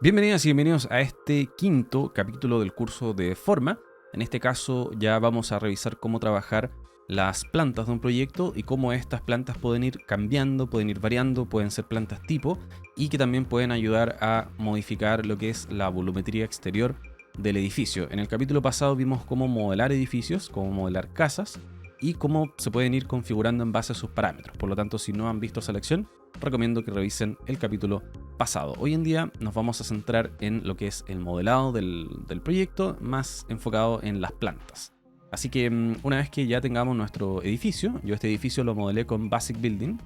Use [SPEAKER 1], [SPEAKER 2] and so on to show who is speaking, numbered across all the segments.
[SPEAKER 1] Bienvenidas y bienvenidos a este quinto capítulo del curso de Forma. En este caso ya vamos a revisar cómo trabajar las plantas de un proyecto y cómo estas plantas pueden ir cambiando, pueden ir variando, pueden ser plantas tipo y que también pueden ayudar a modificar lo que es la volumetría exterior del edificio. En el capítulo pasado vimos cómo modelar edificios, cómo modelar casas y cómo se pueden ir configurando en base a sus parámetros. Por lo tanto, si no han visto esa lección, recomiendo que revisen el capítulo pasado. Hoy en día nos vamos a centrar en lo que es el modelado del proyecto, más enfocado en las plantas. Así que una vez que ya tengamos nuestro edificio, yo este edificio lo modelé con Basic Building,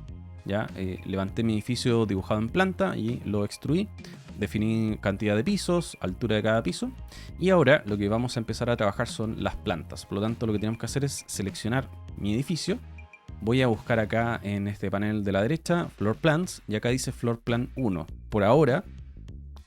[SPEAKER 1] ya levanté mi edificio dibujado en planta y lo extruí, definí cantidad de pisos, altura de cada piso y ahora lo que vamos a empezar a trabajar son las plantas. Por lo tanto, lo que tenemos que hacer es seleccionar mi edificio. Voy a buscar acá en este panel de la derecha Floor Plans y acá dice Floor Plan 1. Por ahora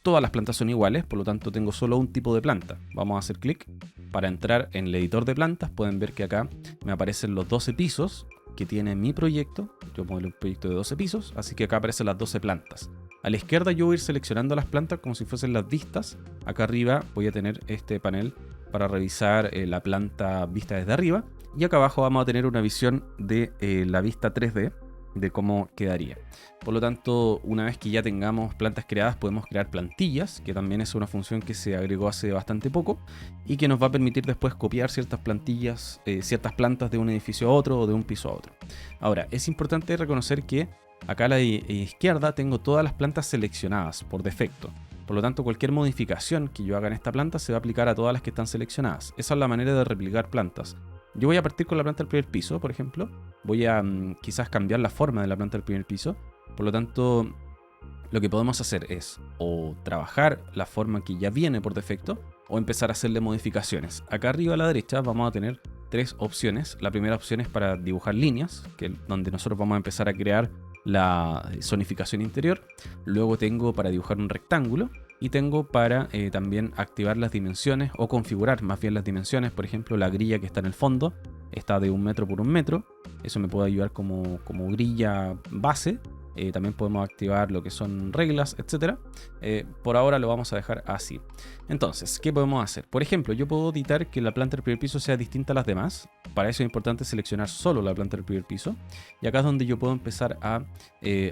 [SPEAKER 1] todas las plantas son iguales, por lo tanto tengo solo un tipo de planta. Vamos a hacer clic para entrar en el editor de plantas. Pueden ver que acá me aparecen los 12 pisos que tiene mi proyecto. Yo modelo un proyecto de 12 pisos, así que acá aparecen las 12 plantas. A la izquierda yo voy a ir seleccionando las plantas como si fuesen las vistas. Acá arriba voy a tener este panel para revisar la planta vista desde arriba. Y acá abajo vamos a tener una visión de la vista 3D de cómo quedaría. Por lo tanto, una vez que ya tengamos plantas creadas, podemos crear plantillas, que también es una función que se agregó hace bastante poco y que nos va a permitir después copiar ciertas plantillas, ciertas plantas de un edificio a otro o de un piso a otro. Ahora, es importante reconocer que acá a la izquierda tengo todas las plantas seleccionadas por defecto. Por lo tanto, cualquier modificación que yo haga en esta planta se va a aplicar a todas las que están seleccionadas. Esa es la manera de replicar plantas. Yo voy a partir con la planta del primer piso, por ejemplo. Voy a quizás cambiar la forma de la planta del primer piso. Por lo tanto, lo que podemos hacer es o trabajar la forma que ya viene por defecto o empezar a hacerle modificaciones. Acá arriba a la derecha vamos a tener tres opciones. La primera opción es para dibujar líneas, que es donde nosotros vamos a empezar a crear la zonificación interior. Luego tengo para dibujar un rectángulo. Y tengo para también activar las dimensiones o configurar más bien las dimensiones. Por ejemplo, la grilla que está en el fondo está de 1 metro por 1 metro. Eso me puede ayudar como grilla base. También podemos activar lo que son reglas, etc. Por ahora lo vamos a dejar así. Entonces, ¿qué podemos hacer? Por ejemplo, yo puedo editar que la planta del primer piso sea distinta a las demás. Para eso es importante seleccionar solo la planta del primer piso. Y acá es donde yo puedo empezar a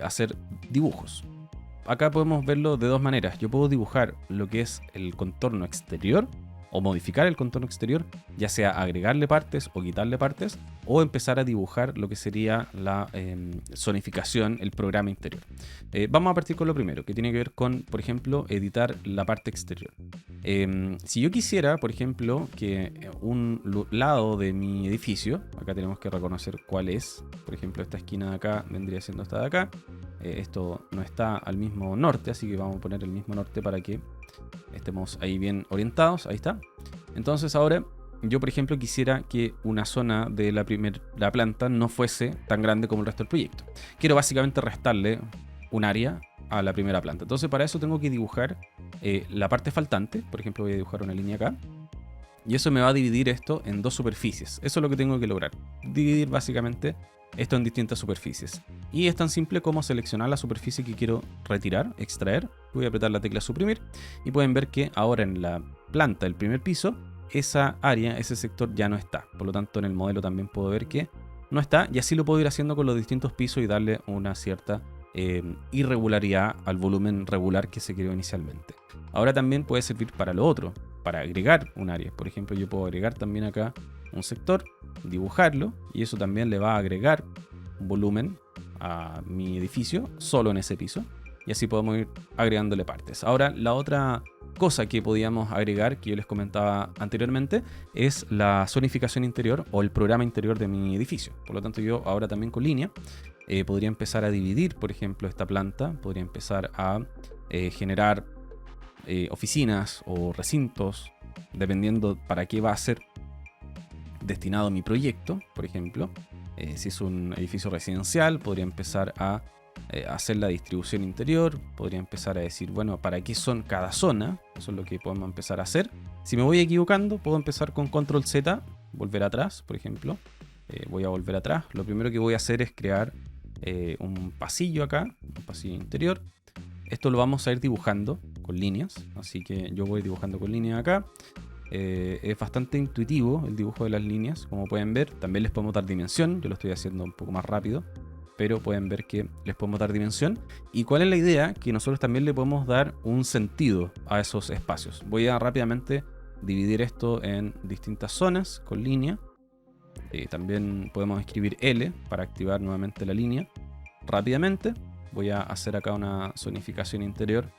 [SPEAKER 1] hacer dibujos. Acá podemos verlo de dos maneras. Yo puedo dibujar lo que es el contorno exterior o modificar el contorno exterior, ya sea agregarle partes o quitarle partes, o empezar a dibujar lo que sería la zonificación, el programa interior. Vamos a partir con lo primero, que tiene que ver con, por ejemplo, editar la parte exterior. Si yo quisiera, por ejemplo, que un lado de mi edificio, acá tenemos que reconocer cuál es, por ejemplo, esta esquina de acá vendría siendo esta de acá. Esto no está al mismo norte, así que vamos a poner el mismo norte para que estemos ahí bien orientados. Ahí está. Entonces ahora yo, por ejemplo, quisiera que una zona de la planta no fuese tan grande como el resto del proyecto. Quiero básicamente restarle un área a la primera planta. Entonces para eso tengo que dibujar la parte faltante. Por ejemplo, voy a dibujar una línea acá. Y eso me va a dividir esto en dos superficies. Eso es lo que tengo que lograr. Dividir básicamente esto en distintas superficies. Y es tan simple como seleccionar la superficie que quiero retirar, extraer. Voy a apretar la tecla suprimir. Y pueden ver que ahora en la planta del primer piso, esa área, ese sector ya no está. Por lo tanto, en el modelo también puedo ver que no está. Y así lo puedo ir haciendo con los distintos pisos y darle una cierta irregularidad al volumen regular que se creó inicialmente. Ahora también puede servir para lo otro, para agregar un área. Por ejemplo, yo puedo agregar también acá un sector, dibujarlo, y eso también le va a agregar un volumen a mi edificio solo en ese piso, y así podemos ir agregándole partes. Ahora, la otra cosa que podíamos agregar, que yo les comentaba anteriormente, es la zonificación interior o el programa interior de mi edificio. Por lo tanto, yo ahora también con línea podría empezar a dividir, por ejemplo, esta planta, podría empezar a generar oficinas o recintos, dependiendo para qué va a ser destinado mi proyecto. Por ejemplo, si es un edificio residencial, podría empezar a hacer la distribución interior, podría empezar a decir, bueno, para qué son cada zona. Eso es lo que podemos empezar a hacer. Si me voy equivocando, puedo empezar con control Z, volver atrás, por ejemplo. Voy a volver atrás. Lo primero que voy a hacer es crear un pasillo acá, un pasillo interior. Esto lo vamos a ir dibujando con líneas, así que yo voy dibujando con líneas acá. Es bastante intuitivo el dibujo de las líneas, como pueden ver. También les podemos dar dimensión, yo lo estoy haciendo un poco más rápido, pero pueden ver que les podemos dar dimensión. ¿Y cuál es la idea? Que nosotros también le podemos dar un sentido a esos espacios. Voy a rápidamente dividir esto en distintas zonas con línea. También podemos escribir L para activar nuevamente la línea. Rápidamente voy a hacer acá una zonificación interior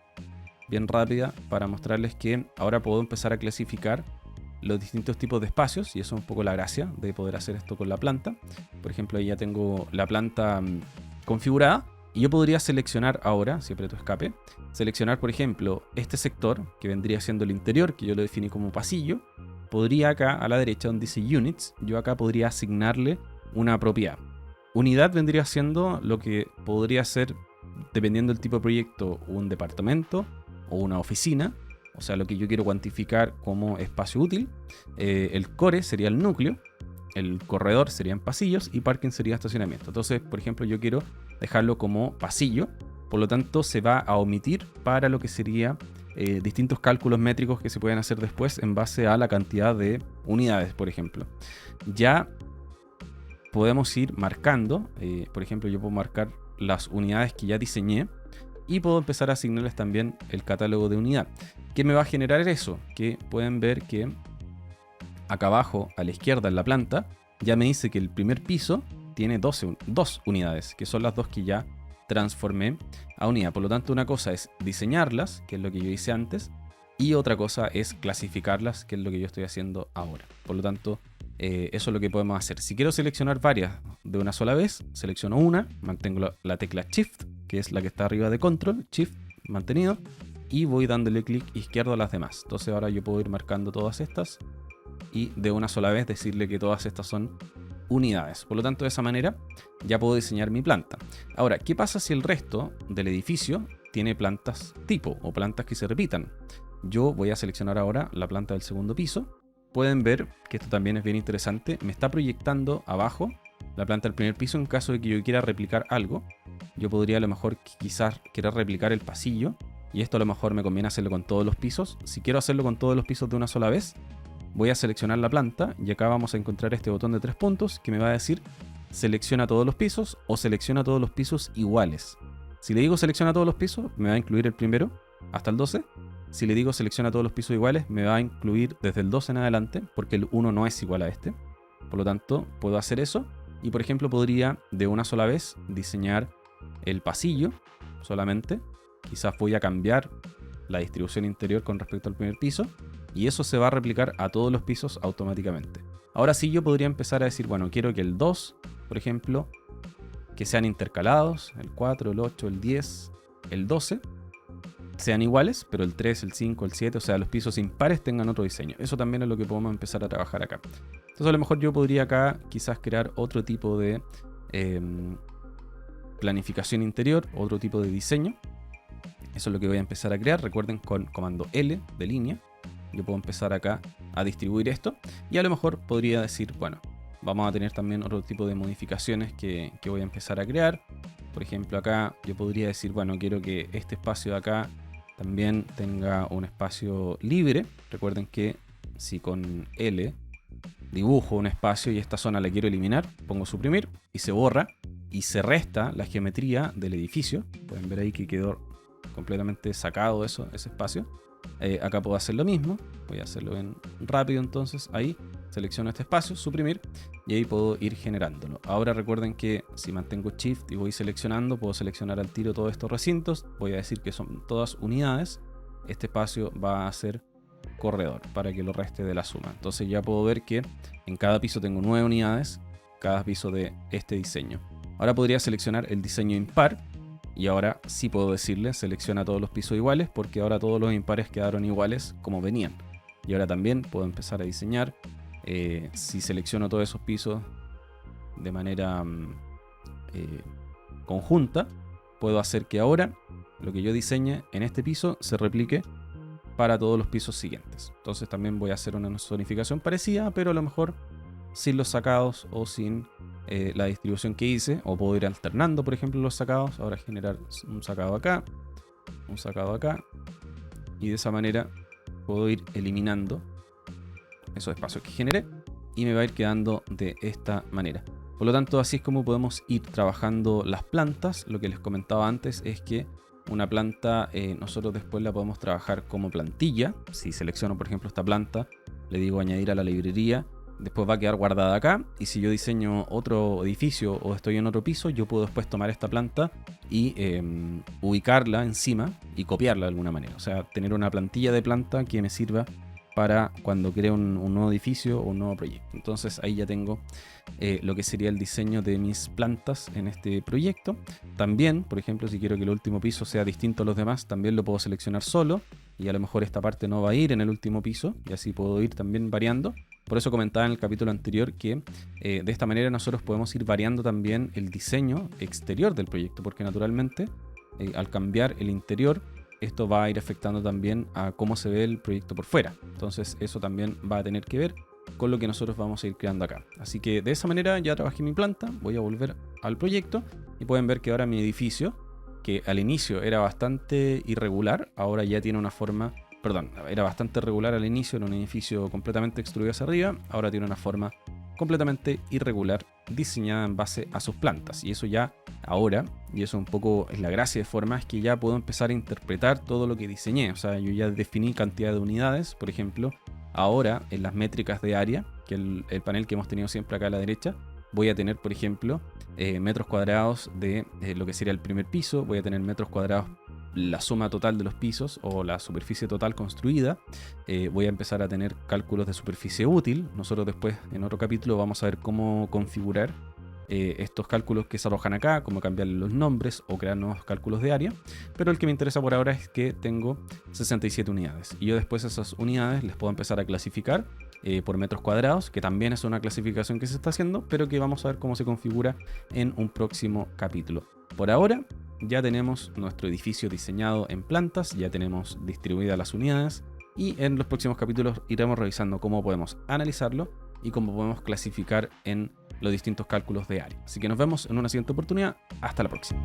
[SPEAKER 1] bien rápida para mostrarles que ahora puedo empezar a clasificar los distintos tipos de espacios, y eso es un poco la gracia de poder hacer esto con la planta. Por ejemplo, ahí ya tengo la planta configurada, y yo podría seleccionar ahora, si aprieto escape, seleccionar por ejemplo este sector que vendría siendo el interior, que yo lo definí como pasillo. Podría acá a la derecha donde dice Units, yo acá podría asignarle una propiedad. Unidad vendría siendo lo que podría ser, dependiendo del tipo de proyecto, un departamento o una oficina, o sea, lo que yo quiero cuantificar como espacio útil. El core sería el núcleo, el corredor serían pasillos y parking sería estacionamiento. Entonces, por ejemplo, yo quiero dejarlo como pasillo, por lo tanto se va a omitir para lo que sería distintos cálculos métricos que se pueden hacer después en base a la cantidad de unidades, por ejemplo. Ya podemos ir marcando, por ejemplo, yo puedo marcar las unidades que ya diseñé y puedo empezar a asignarles también el catálogo de unidad. ¿Qué me va a generar eso? Que pueden ver que acá abajo a la izquierda en la planta ya me dice que el primer piso tiene dos unidades, que son las dos que ya transformé a unidad. Por lo tanto, una cosa es diseñarlas, que es lo que yo hice antes, y otra cosa es clasificarlas, que es lo que yo estoy haciendo ahora. Por lo tanto, eso es lo que podemos hacer. Si quiero seleccionar varias de una sola vez, selecciono una, mantengo la tecla Shift, que es la que está arriba de Control, Shift mantenido, y voy dándole clic izquierdo a las demás. Entonces ahora yo puedo ir marcando todas estas y de una sola vez decirle que todas estas son unidades. Por lo tanto, de esa manera ya puedo diseñar mi planta. Ahora, ¿qué pasa si el resto del edificio tiene plantas tipo o plantas que se repitan? Yo voy a seleccionar ahora la planta del segundo piso. Pueden ver que esto también es bien interesante. Me está proyectando abajo la planta del primer piso en caso de que yo quiera replicar algo. Yo podría a lo mejor quizás querer replicar el pasillo, y esto a lo mejor me conviene hacerlo con todos los pisos. Si quiero hacerlo con todos los pisos de una sola vez, voy a seleccionar la planta y acá vamos a encontrar este botón de 3 puntos que me va a decir selecciona todos los pisos o selecciona todos los pisos iguales. Si le digo selecciona todos los pisos, me va a incluir el primero hasta el 12. Si le digo selecciona todos los pisos iguales, me va a incluir desde el 12 en adelante, porque el 1 no es igual a este. Por lo tanto, puedo hacer eso. Y por ejemplo, podría de una sola vez diseñar el pasillo solamente. Quizás voy a cambiar la distribución interior con respecto al primer piso, y eso se va a replicar a todos los pisos automáticamente. Ahora sí yo podría empezar a decir, bueno, quiero que el 2, por ejemplo, que sean intercalados, el 4, el 8, el 10, el 12, sean iguales, pero el 3, el 5, el 7, o sea, los pisos impares tengan otro diseño. Eso también es lo que podemos empezar a trabajar acá. Entonces a lo mejor yo podría acá quizás crear otro tipo de planificación interior, otro tipo de diseño. Eso es lo que voy a empezar a crear. Recuerden, con comando L de línea, yo puedo empezar acá a distribuir esto. Y a lo mejor podría decir, bueno, vamos a tener también otro tipo de modificaciones que voy a empezar a crear. Por ejemplo, acá yo podría decir, bueno, quiero que este espacio de acá también tenga un espacio libre. Recuerden que si con L dibujo un espacio y esta zona la quiero eliminar, pongo suprimir y se borra y se resta la geometría del edificio. Pueden ver ahí que quedó completamente sacado ese espacio. Acá puedo hacer lo mismo. Voy a hacerlo bien rápido, entonces ahí selecciono este espacio, suprimir, y ahí puedo ir generándolo. Ahora recuerden que si mantengo Shift y voy seleccionando, puedo seleccionar al tiro todos estos recintos. Voy a decir que son todas unidades. Este espacio va a ser corredor para que lo reste de la suma. Entonces ya puedo ver que en cada piso tengo 9 unidades, cada piso de este diseño. Ahora podría seleccionar el diseño impar, y ahora sí puedo decirle selecciona todos los pisos iguales, porque ahora todos los impares quedaron iguales como venían. Y ahora también puedo empezar a diseñar. Si selecciono todos esos pisos de manera conjunta, puedo hacer que ahora lo que yo diseñe en este piso se replique para todos los pisos siguientes. Entonces también voy a hacer una zonificación parecida, pero a lo mejor sin los sacados o sin la distribución que hice. O puedo ir alternando, por ejemplo, los sacados. Ahora generar un sacado acá, un sacado acá y de esa manera puedo ir eliminando esos espacios que generé y me va a ir quedando de esta manera. Por lo tanto, así es como podemos ir trabajando las plantas. Lo que les comentaba antes es que una planta nosotros después la podemos trabajar como plantilla. Si selecciono por ejemplo esta planta, le digo añadir a la librería, después va a quedar guardada acá, y si yo diseño otro edificio o estoy en otro piso, yo puedo después tomar esta planta y ubicarla encima y copiarla de alguna manera. O sea, tener una plantilla de planta que me sirva para cuando creo un nuevo edificio o un nuevo proyecto. Entonces ahí ya tengo lo que sería el diseño de mis plantas en este proyecto. También, por ejemplo, si quiero que el último piso sea distinto a los demás, también lo puedo seleccionar solo, y a lo mejor esta parte no va a ir en el último piso, y así puedo ir también variando. Por eso comentaba en el capítulo anterior que de esta manera nosotros podemos ir variando también el diseño exterior del proyecto, porque naturalmente al cambiar el interior, esto va a ir afectando también a cómo se ve el proyecto por fuera. Entonces eso también va a tener que ver con lo que nosotros vamos a ir creando acá. Así que de esa manera ya trabajé mi planta, voy a volver al proyecto y pueden ver que ahora mi edificio, que al inicio era bastante irregular, ahora ya tiene una forma, perdón, era bastante regular al inicio, era un edificio completamente extruido hacia arriba, ahora tiene una forma completamente irregular diseñada en base a sus plantas. Y eso ya ahora, y eso un poco es la gracia de Forma, es que ya puedo empezar a interpretar todo lo que diseñé. O sea, yo ya definí cantidad de unidades, por ejemplo, ahora en las métricas de área, que el panel que hemos tenido siempre acá a la derecha, voy a tener, por ejemplo, metros cuadrados de lo que sería el primer piso, voy a tener metros cuadrados la suma total de los pisos o la superficie total construida. Voy a empezar a tener cálculos de superficie útil. Nosotros después en otro capítulo vamos a ver cómo configurar estos cálculos que se arrojan acá, cómo cambiarle los nombres o crear nuevos cálculos de área. Pero el que me interesa por ahora es que tengo 67 unidades y yo después esas unidades les puedo empezar a clasificar por metros cuadrados, que también es una clasificación que se está haciendo, pero que vamos a ver cómo se configura en un próximo capítulo. Por ahora ya tenemos nuestro edificio diseñado en plantas, ya tenemos distribuidas las unidades, y en los próximos capítulos iremos revisando cómo podemos analizarlo y cómo podemos clasificar en los distintos cálculos de área. Así que nos vemos en una siguiente oportunidad. Hasta la próxima.